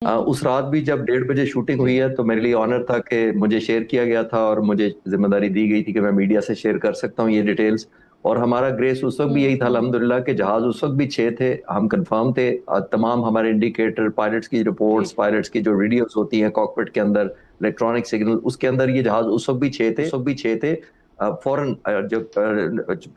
उस रात भी जब 1:30 बजे शूटिंग हुई है तो मेरे लिए ऑनर था कि मुझे शेयर किया गया था और मुझे जिम्मेदारी दी गई थी कि मैं मीडिया से शेयर कर सकता हूँ ये डिटेल्स। और हमारा ग्रेस उस वक्त भी यही था अल्हम्दुलिल्लाह कि जहाज उस वक्त भी 6 थे, हम कंफर्म थे। तमाम हमारे इंडिकेटर, पायलट्स की रिपोर्ट्स, पायलट्स की जो वीडियोस होती हैं कॉकपिट के अंदर, इलेक्ट्रॉनिक सिग्नल, उसके अंदर ये जहाज उस वक्त भी 6 थे। फौरन जब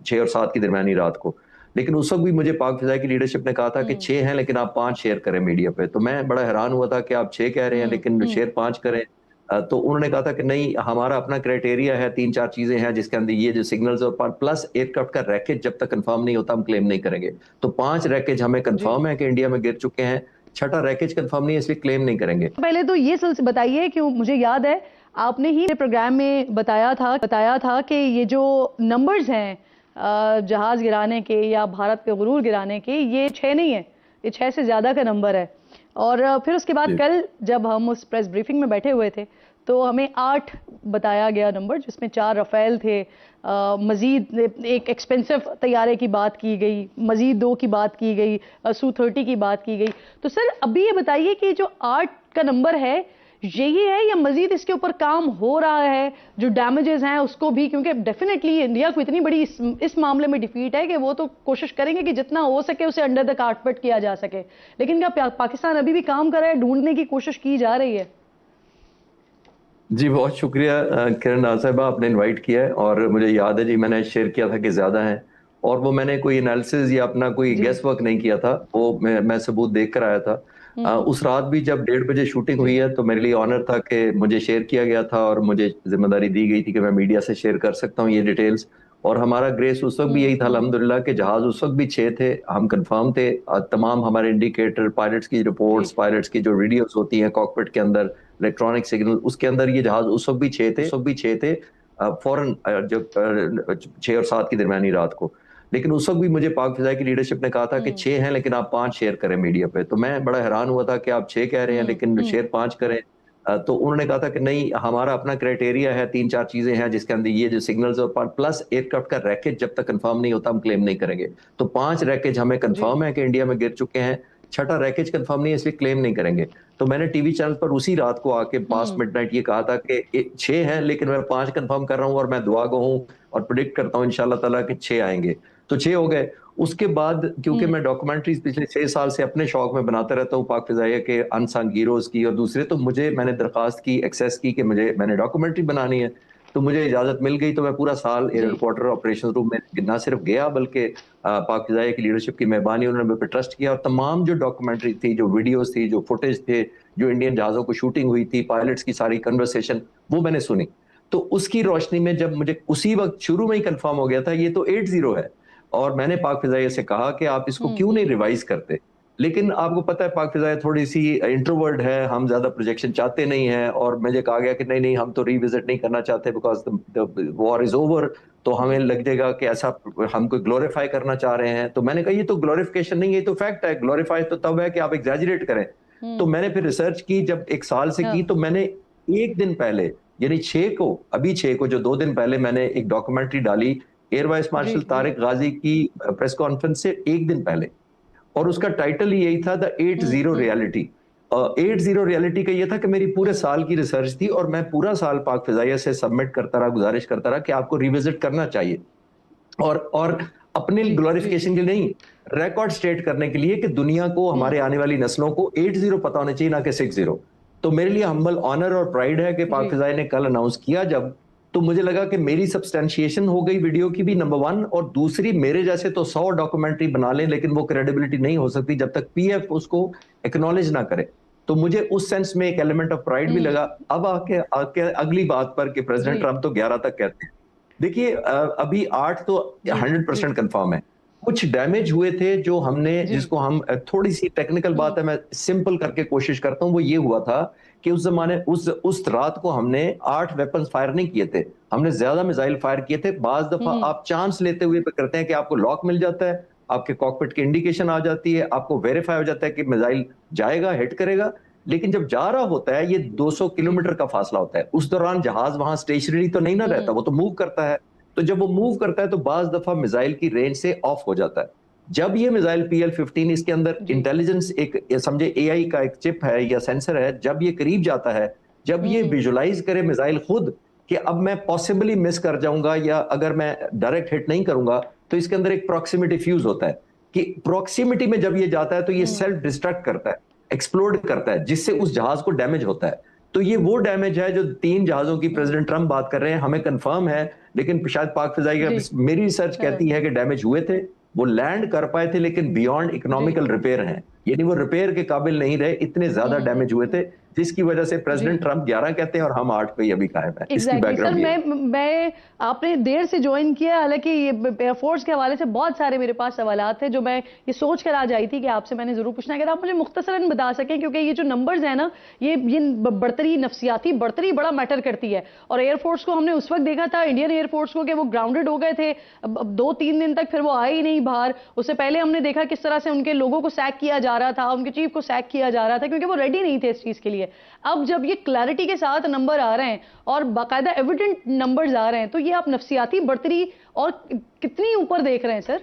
6 और 7 की दरमियानी रात को। लेकिन उस वक्त भी मुझे पाक फिजाई की लीडरशिप ने कहा था कि 6 हैं लेकिन आप 5 शेयर करें मीडिया पे। तो मैं बड़ा हैरान हुआ था कि आप 6 कह रहे हैं लेकिन शेयर 5 करें। तो उन्होंने कहा था कि नहीं, हमारा अपना क्राइटेरिया है, 3-4 चीजें हैं जिसके अंदर ये जो सिग्नल्स और प्लस एयरक्राफ्ट का रैकेज जब तक कंफर्म नहीं होता हम क्लेम नहीं करेंगे। तो 5 रैकेज हमें कंफर्म है कि इंडिया में गिर चुके हैं, 6ठा रैकेज कंफर्म नहीं है इसलिए क्लेम नहीं करेंगे। पहले तो ये बताइए कि मुझे याद है आपने ही प्रोग्राम में बताया था कि ये जो नंबर्स हैं जहाज गिराने के या भारत के गुरूर गिराने के, ये 6 नहीं है, ये 6 से ज्यादा का नंबर है। और फिर उसके बाद कल जब हम उस प्रेस ब्रीफिंग में बैठे हुए थे तो हमें 8 बताया गया नंबर, जिसमें 4 रफेल थे। मजीद एक एक्सपेंसिव तैयारे की बात की गई, मजीद 2 की बात की गई, Su-30 की बात की गई। तो सर अभी ये बताइए कि जो 8 का नंबर है यही है या मजीद इसके ऊपर काम हो रहा है, जो डैमेजेस हैं उसको भी, क्योंकि डेफिनेटली इंडिया को इतनी बड़ी इस मामले में डिफीट है कि वो तो कोशिश करेंगे कि जितना हो सके उसे अंडर द कारपेट किया जा सके। लेकिन क्या पाकिस्तान अभी भी काम कर रहा है, ढूंढने की कोशिश की जा रही है? जी बहुत शुक्रिया किरण नाज़ साहिबा, आपने इनवाइट किया है और मुझे याद है जी मैंने शेयर किया था कि ज़्यादा हैं। और वो मैंने कोई एनालिसिस या अपना कोई गेस वर्क नहीं किया था, वो मैं सबूत देख कर आया था। उस रात भी जब 1:30 बजे शूटिंग हुई है तो मेरे लिए ऑनर था कि मुझे शेयर किया गया था और मुझे जिम्मेदारी दी गई थी कि मैं मीडिया से शेयर कर सकता हूँ ये डिटेल्स। और हमारा ग्रेस उस वक्त भी यही था अल्हम्दुलिल्लाह कि जहाज उस वक्त भी 6 थे, हम कंफर्म थे। तमाम हमारे इंडिकेटर, पायलट्स की रिपोर्ट्स, पायलट्स की जो वीडियोस होती हैं कॉकपिट के अंदर, इलेक्ट्रॉनिक सिग्नल, उसके अंदर ये जहाज उस वक्त भी 6 थे। फौरन जब 6 और 7 की दरमियानी रात को। लेकिन उस वक्त भी मुझे पाक फिजाई की लीडरशिप ने कहा था कि 6 हैं लेकिन आप 5 शेयर करें मीडिया पे। तो मैं बड़ा हैरान हुआ था कि आप 6 कह रहे हैं लेकिन शेयर 5 करें। तो उन्होंने कहा था कि नहीं, हमारा अपना क्राइटेरिया है, 3-4 चीजें हैं जिसके अंदर ये जो सिग्नल्स और प्लस एयरक्राफ्ट का रैकेज जब तक कंफर्म नहीं होता हम क्लेम नहीं करेंगे। तो 5 रैकेज हमें कंफर्म है कि इंडिया में गिर चुके हैं, 6ठा रैकेज कंफर्म नहीं है इसलिए क्लेम नहीं करेंगे। तो मैंने टीवी चैनल पर उसी रात को आके पास्ट मिडनाइट ये कहा था कि 6 हैं लेकिन मैं 5 कंफर्म कर रहा हूँ और मैं दुआ गो हूँ और प्रिडिक्ट करता हूँ इंशाल्लाह ताला कि 6 आएंगे। तो 6 हो गए। उसके बाद क्योंकि मैं डॉक्यूमेंट्रीज पिछले 6 साल से अपने शौक में बनाता रहता हूँ पाक फिजाइया के अनसंग हीरोज की और दूसरे, तो मैंने दरखास्त की, एक्सेस की कि मैंने डॉक्यूमेंट्री बनानी है। तो मुझे इजाजत मिल गई तो मैं पूरा साल एयर रिपोर्टर ऑपरेशन रूम में ना सिर्फ गया बल्कि पाक फिजाइया की लीडरशिप की मेहरबानी, उन्होंने मेरे पे ट्रस्ट किया और तमाम जो डॉक्यूमेंट्री थी, जो वीडियोस थी, जो फुटेज थे, जो इंडियन जहाजों को शूटिंग हुई थी, पायलट्स की सारी कन्वर्सेशन, वो मैंने सुनी। तो उसकी रोशनी में जब मुझे उसी वक्त शुरू में ही कंफर्म हो गया था ये तो 80 है। और मैंने पाक फिजाइया से कहा कि आप इसको क्यों नहीं रिवाइज करते। लेकिन आपको पता है पाक फिजाइया थोड़ी सी इंट्रोवर्ट है, हम ज्यादा प्रोजेक्शन चाहते नहीं है और मुझे कहा गया कि नहीं नहीं हम तो रिविजिट नहीं करना चाहते because the war is over. तो हमें लग जाएगा कि ऐसा हम कोई ग्लोरीफाई करना चाह रहे हैं। तो मैंने कहा ये तो ग्लोरिफिकेशन नहीं है, ये तो फैक्ट है। ग्लोरीफाई तो तब है कि आप एग्जैजरेट करें। तो मैंने फिर रिसर्च की, जब 1 साल से की, तो मैंने 1 दिन पहले यानी 6 को जो 2 दिन पहले मैंने एक डॉक्यूमेंट्री डाली एयर वाइस मार्शल तारिक गाजी की प्रेस कॉन्फ्रेंस से 1 दिन पहले। और उसका टाइटल ही यही था, द 80 रियलिटी। 80 रियलिटी का ये था कि मेरी पूरे साल की रिसर्च थी और मैं पूरा साल पाक फिजाइया से सबमिट करता रहा, गुजारिश करता रहा कि आपको रिविजिट करना चाहिए। और अपने ग्लोरिफिकेशन के लिए नहीं, रिकॉर्ड स्टेट करने के लिए कि दुनिया को, हमारे आने वाली नस्लों को 80 पता होने चाहिए ना कि 60। तो मेरे लिए हम्बल ऑनर और प्राइड है कि पाक फिजाइया ने कल अनाउंस किया जब, तो मुझे लगा कि मेरी सब्सटेंशिएशन हो गई वीडियो की भी, नंबर 1, और दूसरी मेरे जैसे तो 100 डॉक्यूमेंट्री बना लें लेकिन वो क्रेडिबिलिटी नहीं हो सकती जब तक पीएफ उसको एक्नॉलेज ना करे। तो मुझे उस सेंस में एक एलिमेंट ऑफ प्राइड भी लगा। अब आके अगली बात पर कि प्रेसिडेंट ट्रंप तो 11 तक कहते हैं। देखिए अभी 8 तो 100% कंफर्म है। कुछ डैमेज हुए थे जो हमने, जिसको हम थोड़ी सी टेक्निकल बात है, मैं सिंपल करके कोशिश करता हूं, वो ये हुआ था कि उस जमाने उस रात को हमने 8 वेपन्स फायर नहीं किए थे, हमने ज्यादा मिसाइल फायर किए थे। बाज दफा आप चांस लेते हुए करते हैं कि आपको लॉक मिल जाता है, आपके कॉकपिट की इंडिकेशन आ जाती है, आपको वेरीफाई हो जाता है कि मिसाइल जाएगा, हिट करेगा। लेकिन जब जा रहा होता है, ये 200 किलोमीटर का फासला होता है, उस दौरान जहाज वहां स्टेशनरी तो नहीं ना रहता, वो तो मूव करता है। तो जब वो मूव करता है तो बाज दफा मिसाइल की रेंज से ऑफ हो जाता है। जब ये मिसाइल PL-15 इसके अंदर जी। इंटेलिजेंस एक समझे AI का एक चिप है या सेंसर है, जब ये करीब जाता है, जब ये विजुलाइज करे मिसाइल खुद कि अब मैं पॉसिबली मिस कर जाऊंगा या अगर मैं डायरेक्ट हिट नहीं करूंगा, तो इसके अंदर एक प्रॉक्सिमिटी फ्यूज होता है कि प्रॉक्सिमिटी में जब ये जाता है तो ये सेल्फ डिस्ट्रक्ट करता है, एक्सप्लोड करता है, जिससे उस जहाज को डैमेज होता है। तो ये वो डैमेज है जो 3 जहाजों की प्रेसिडेंट ट्रंप बात कर रहे हैं, हमें कंफर्म है, लेकिन शायद पाक फिजाई का जी। मेरी रिसर्च कहती है कि डैमेज हुए थे, वो लैंड कर पाए थे, लेकिन बियॉन्ड इकोनॉमिकल रिपेयर हैं, यानी वो रिपेयर के काबिल नहीं रहे, इतने ज्यादा डैमेज हुए थे, जिसकी वजह से प्रेसिडेंट ट्रंप 11 कहते हैं और हम 8 पे ही अभी कायम है। इसकी एग्जैक्टली सर, बैकग्राउंड मैं आपने देर से ज्वाइन किया, हालांकि ये एयरफोर्स के हवाले से बहुत सारे मेरे पास सवालात थे जो मैं ये सोच कर आज आई थी कि आपसे मैंने जरूर पूछना है। अगर आप मुझे मुख्तसरन बता सकें, क्योंकि ये जो नंबर्स है ना, ये बढ़तरी, नफसियाती बढ़तरी बड़ा मैटर करती है। और एयरफोर्स को हमने उस वक्त देखा था, इंडियन एयरफोर्स को, कि वो ग्राउंडेड हो गए थे अब 2-3 दिन तक, फिर वो आए ही नहीं बाहर। उससे पहले हमने देखा किस तरह से उनके लोगों को सैक किया जा रहा था, उनके चीफ को सैक किया जा रहा था, क्योंकि वो रेडी नहीं थे इस चीज के लिए। अब जब ये क्लैरिटी के साथ नंबर आ रहे हैं और बाकायदा एविडेंट नंबर्स आ रहे हैं, तो ये आप नफसियाती बढ़तरी और कितनी ऊपर देख रहे हैं सर?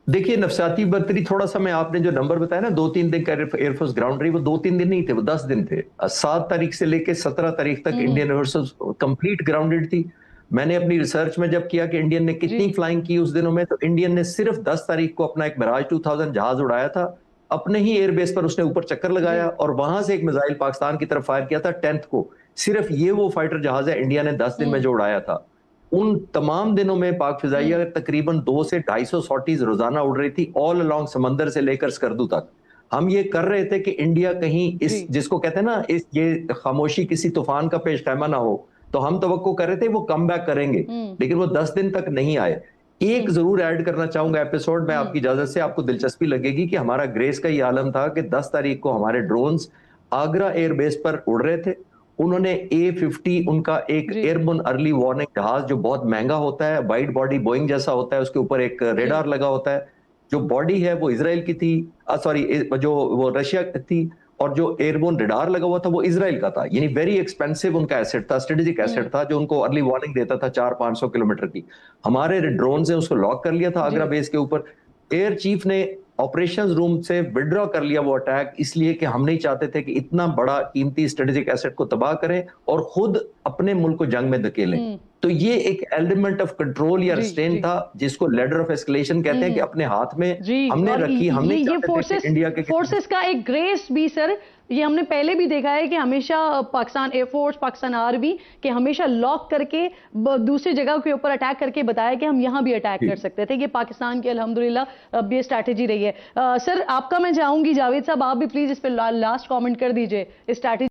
देखिए, नफसियाती बढ़तरी, थोड़ा सा मैं, आपने जो नंबर बताया ना 2-3 दिन का एयरफोर्स ग्राउंड रही, वो 2-3 दिन नहीं थे, वो 10 दिन थे। 7 तारीख से लेकर 17 तारीख तक इंडियन एयरफोर्स कंप्लीट ग्राउंडेड थी। मैंने अपनी रिसर्च में जब किया कि इंडियन ने कितनी फ्लाइंग की उस दिनों में, तो इंडियन ने सिर्फ 10 तारीख को अपना एक मिराज 2000 जहाज उड़ाया था, अपने ही एयरबेस पर उसने ऊपर चक्कर लगाया और वहां से एक मिसाइल पाकिस्तान की तरफ फायर किया था 10th को। सिर्फ ये वो फाइटर जहाज है इंडिया ने 10 दिन में जो उड़ाया था। उन तमाम दिनों में पाक फिजाइया तकरीबन 2 से 250 सॉटीज रोजाना उड़ रही थी, ऑल अलोंग समंदर से लेकर स्कर्दू तक। हम ये कर रहे थे कि इंडिया कहीं इस, जिसको कहते हैं ना, इस ये खामोशी किसी तूफान का पेश खैमा ना हो, तो हम तवक्को कर रहे थे वो कम बैक करेंगे, लेकिन वो 10 दिन तक नहीं आए। एक जरूर ऐड करना चाहूंगा एपिसोड में, आपकी इजाजत से, आपको दिलचस्पी लगेगी कि हमारा ग्रेस का ये आलम था कि 10 तारीख को हमारे ड्रोन्स आगरा एयरबेस पर उड़ रहे थे। उन्होंने A-50, उनका एक एयरबोर्न अर्ली वार्निंग जहाज जो बहुत महंगा होता है, वाइड बॉडी बोइंग जैसा होता है, उसके ऊपर एक रेडार लगा होता है, जो बॉडी है वो इजराइल की थी, सॉरी जो वो रशिया की थी, और जो एयरबोर्न रेडार लगा हुआ था वो इजराइल का था। यानी वेरी एक्सपेंसिव उनका एसेट था, स्ट्रेटेजिक एसेट था, जो उनको अर्ली वार्निंग देता था 400-500 किलोमीटर की। हमारे ड्रोन से उसको लॉक कर लिया था आगरा बेस के ऊपर। एयर चीफ ने ऑपरेशंस रूम से विड्रॉ कर लिया वो अटैक, इसलिए कि हम नहीं चाहते थे कि इतना बड़ा कीमती स्ट्रेटेजिक एसेट को तबाह करें और खुद अपने मुल्क को जंग में धकेलें। तो ये एक एलिमेंट ऑफ कंट्रोल या रिस्ट्रेन था, जिसको लेडर ऑफ एस्केलेशन कहते हैं, कि अपने हाथ में हमने रखी। हम नहीं चाहते थे कि इंडिया के फोर्सेस का एक ग्रेस भी सर, ये हमने पहले भी देखा है कि हमेशा पाकिस्तान एयरफोर्स, पाकिस्तान आर्मी के हमेशा लॉक करके दूसरी जगह के ऊपर अटैक करके बताया कि हम यहां भी अटैक कर सकते थे। ये पाकिस्तान की अल्हम्दुलिल्लाह अब ये स्ट्रैटेजी रही है। सर आपका मैं चाहूंगी, जावेद साहब आप भी प्लीज इस पर लास्ट कमेंट कर दीजिए, इस स्ट्रैटेजी